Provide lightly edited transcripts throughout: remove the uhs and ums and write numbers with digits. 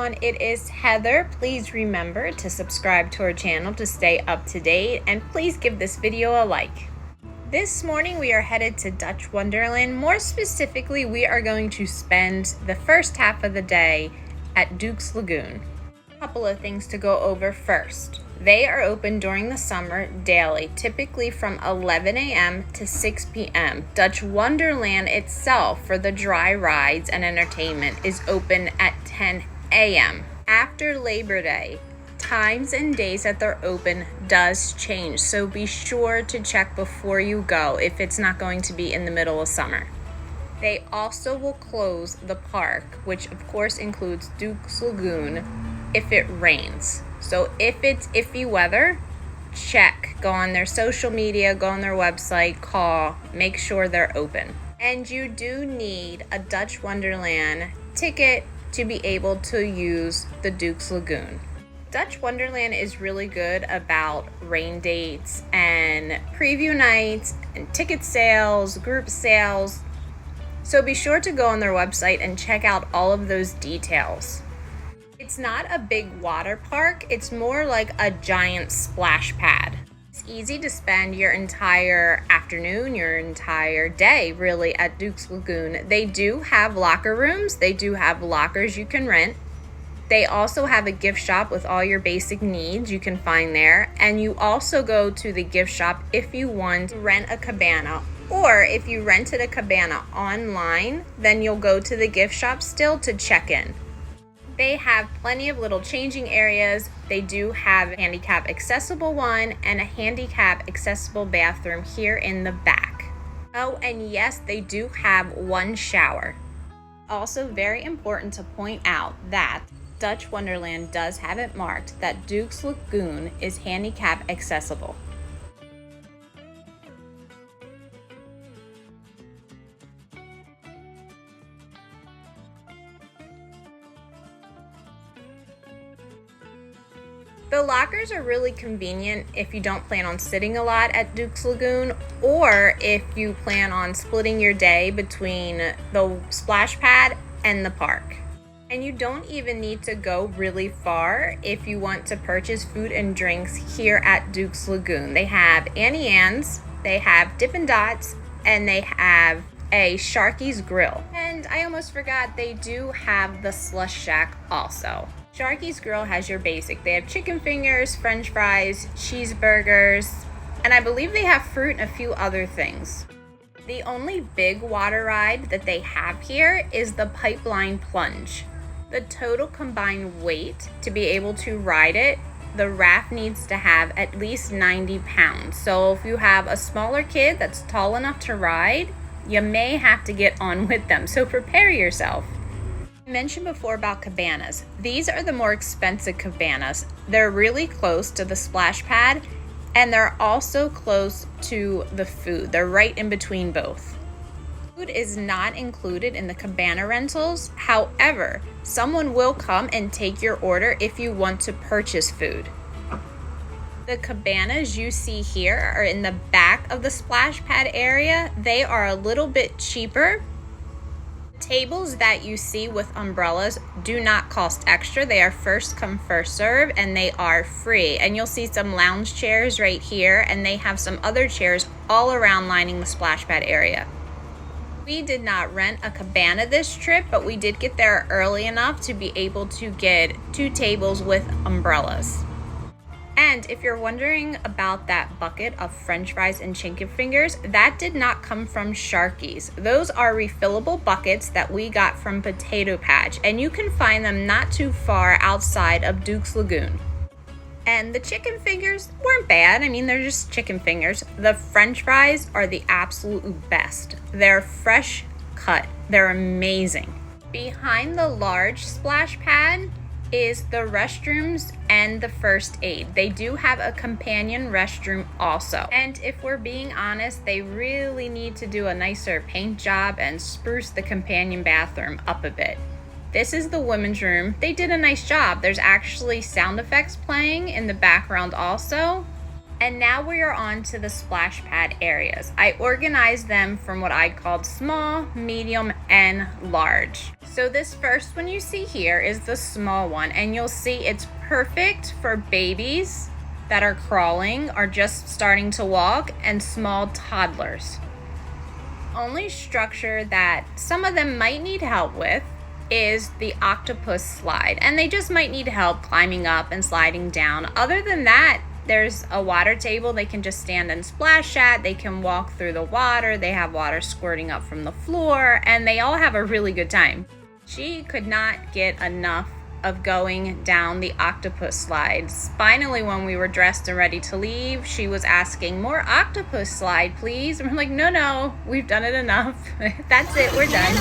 everyone, it is Heather. Please remember to subscribe to our channel to stay up to date, and please give this video a like. This morning we are headed to Dutch Wonderland. More specifically, we are going to spend the first half of the day at Duke's Lagoon. A couple of things to go over first. They are open during the summer daily, typically from 11 a.m. to 6 p.m. Dutch Wonderland itself, for the dry rides and entertainment, is open at 10 a.m. After Labor Day, times and days that they're open does change, so be sure to check before you go if it's not going to be in the middle of summer. They also will close the park, which of course includes Duke's Lagoon, if it rains. So if it's iffy weather, check, go on their social media, go on their website, call, make sure they're open. And you do need a Dutch Wonderland ticket to be able to use the Duke's Lagoon. Dutch Wonderland is really good about rain dates and preview nights and ticket sales, group sales. So be sure to go on their website and check out all of those details. It's not a big water park, it's more like a giant splash pad. It's easy to spend your entire afternoon, your entire day really at Duke's Lagoon. They do have locker rooms, they do have lockers you can rent. They also have a gift shop with all your basic needs you can find there. And you also go to the gift shop if you want to rent a cabana. Or if you rented a cabana online, then you'll go to the gift shop still to check in. They have plenty of little changing areas. They do have a handicap accessible one and a handicap accessible bathroom here in the back. Oh, and yes, they do have one shower. Also very important to point out that Dutch Wonderland does have it marked that Duke's Lagoon is handicap accessible. The lockers are really convenient if you don't plan on sitting a lot at Duke's Lagoon, or if you plan on splitting your day between the splash pad and the park. And you don't even need to go really far if you want to purchase food and drinks here at Duke's Lagoon. They have Annie Ann's, they have Dippin' Dots, and they have a Sharky's Grill. And I almost forgot, they do have the Slush Shack also. Sharky's Grill has your basic. They have chicken fingers, french fries, cheeseburgers, and I believe they have fruit and a few other things. The only big water ride that they have here is the Pipeline Plunge. The total combined weight to be able to ride it, the raft needs to have at least 90 pounds. So if you have a smaller kid that's tall enough to ride, you may have to get on with them. So prepare yourself. I mentioned before about cabanas. These are the more expensive cabanas. They're really close to the splash pad, and they're also close to the food. They're right in between both. Food is not included in the cabana rentals. However, someone will come and take your order if you want to purchase food. The cabanas you see here are in the back of the splash pad area. They are a little bit cheaper. Tables that you see with umbrellas do not cost extra. They are first come, first serve, and they are free. And you'll see some lounge chairs right here, and they have some other chairs all around lining the splash pad area. We did not rent a cabana this trip, but we did get there early enough to be able to get 2 tables with umbrellas. And if you're wondering about that bucket of french fries and chicken fingers, that did not come from Sharky's. Those are refillable buckets that we got from Potato Patch, and you can find them not too far outside of Duke's Lagoon. And the chicken fingers weren't bad. I mean, they're just chicken fingers. The french fries are the absolute best. They're fresh cut. They're amazing. Behind the large splash pad is the restrooms and the first aid. They do have a companion restroom also. And if we're being honest, they really need to do a nicer paint job and spruce the companion bathroom up a bit. This is the women's room. They did a nice job. There's actually sound effects playing in the background also. And now we are on to the splash pad areas. I organized them from what I called small, medium, and large. So this first one you see here is the small one, and you'll see it's perfect for babies that are crawling or just starting to walk and small toddlers. Only structure that some of them might need help with is the octopus slide, and they just might need help climbing up and sliding down. Other than that, there's a water table they can just stand and splash at. They can walk through the water. They have water squirting up from the floor, and they all have a really good time. She could not get enough of going down the octopus slides. Finally, when we were dressed and ready to leave, she was asking, "More octopus slide, please." And we're like, no, we've done it enough. That's it, we're done.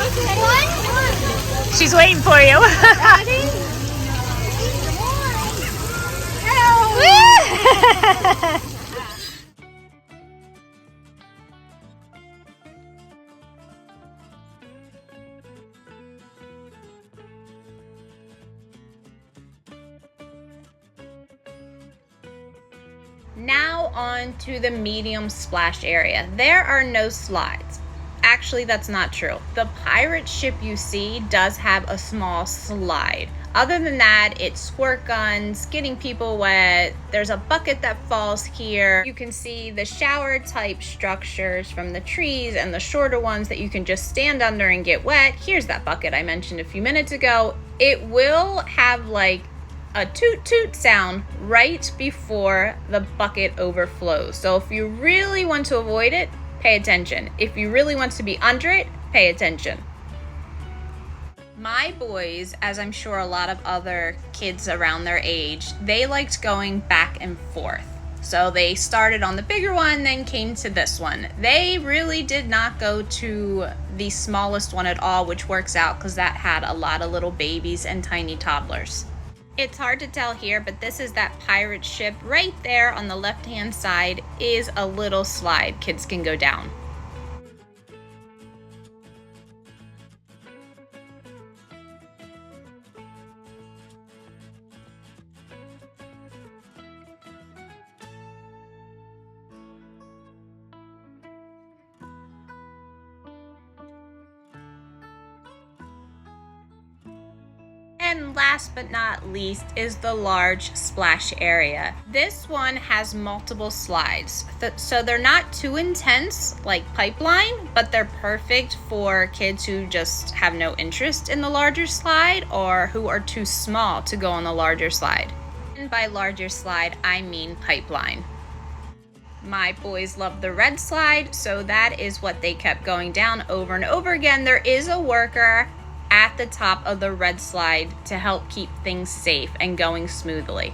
She's waiting for you. Now on to the medium splash area. There are no slides. Actually, that's not true. The pirate ship you see does have a small slide. Other than that, it's squirt guns, getting people wet. There's a bucket that falls here. You can see the shower type structures from the trees and the shorter ones that you can just stand under and get wet. Here's that bucket I mentioned a few minutes ago. It will have like a toot toot sound right before the bucket overflows. So if you really want to avoid it, pay attention. If you really want to be under it, pay attention. My boys, as I'm sure a lot of other kids around their age, they liked going back and forth. So they started on the bigger one, then came to this one. They really did not go to the smallest one at all, which works out because that had a lot of little babies and tiny toddlers. It's hard to tell here, but this is that pirate ship. Right there on the left-hand side is a little slide kids can go down. And last but not least is the large splash area. This one has multiple slides, so they're not too intense like Pipeline, but they're perfect for kids who just have no interest in the larger slide or who are too small to go on the larger slide. And by larger slide, I mean Pipeline. My boys love the red slide, so that is what they kept going down over and over again. There is a worker at the top of the red slide to help keep things safe and going smoothly.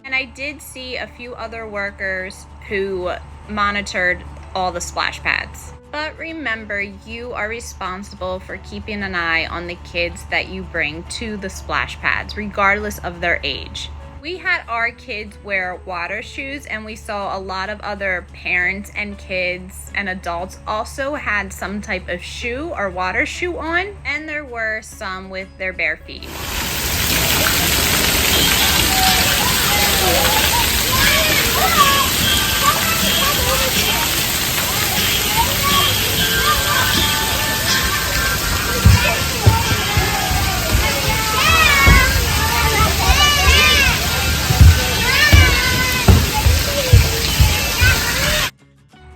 And I did see a few other workers who monitored all the splash pads. But remember, you are responsible for keeping an eye on the kids that you bring to the splash pads, regardless of their age. We had our kids wear water shoes, and we saw a lot of other parents and kids and adults also had some type of shoe or water shoe on, and there were some with their bare feet.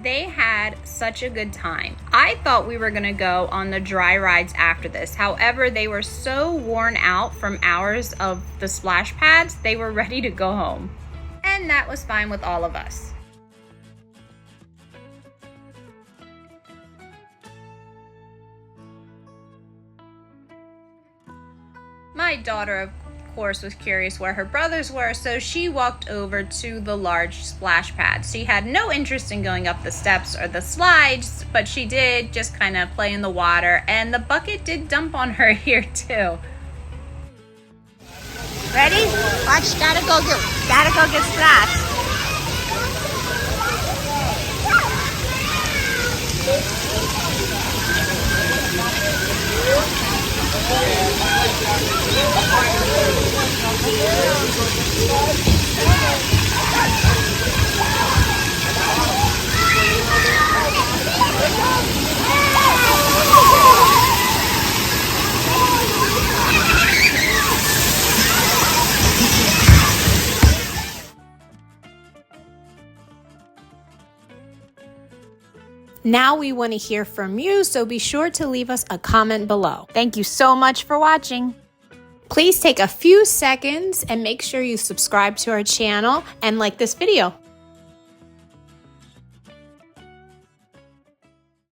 They had such a good time. I thought we were gonna go on the dry rides after this. However, they were so worn out from hours of the splash pads, they were ready to go home. And that was fine with all of us. My daughter, of course, was curious where her brothers were, so she walked over to the large splash pad. She had no interest in going up the steps or the slides, but she did just kind of play in the water, and the bucket did dump on her here too. Ready? Watch, gotta go get splashed. Now we want to hear from you, so be sure to leave us a comment below. Thank you so much for watching. Please take a few seconds and make sure you subscribe to our channel and like this video.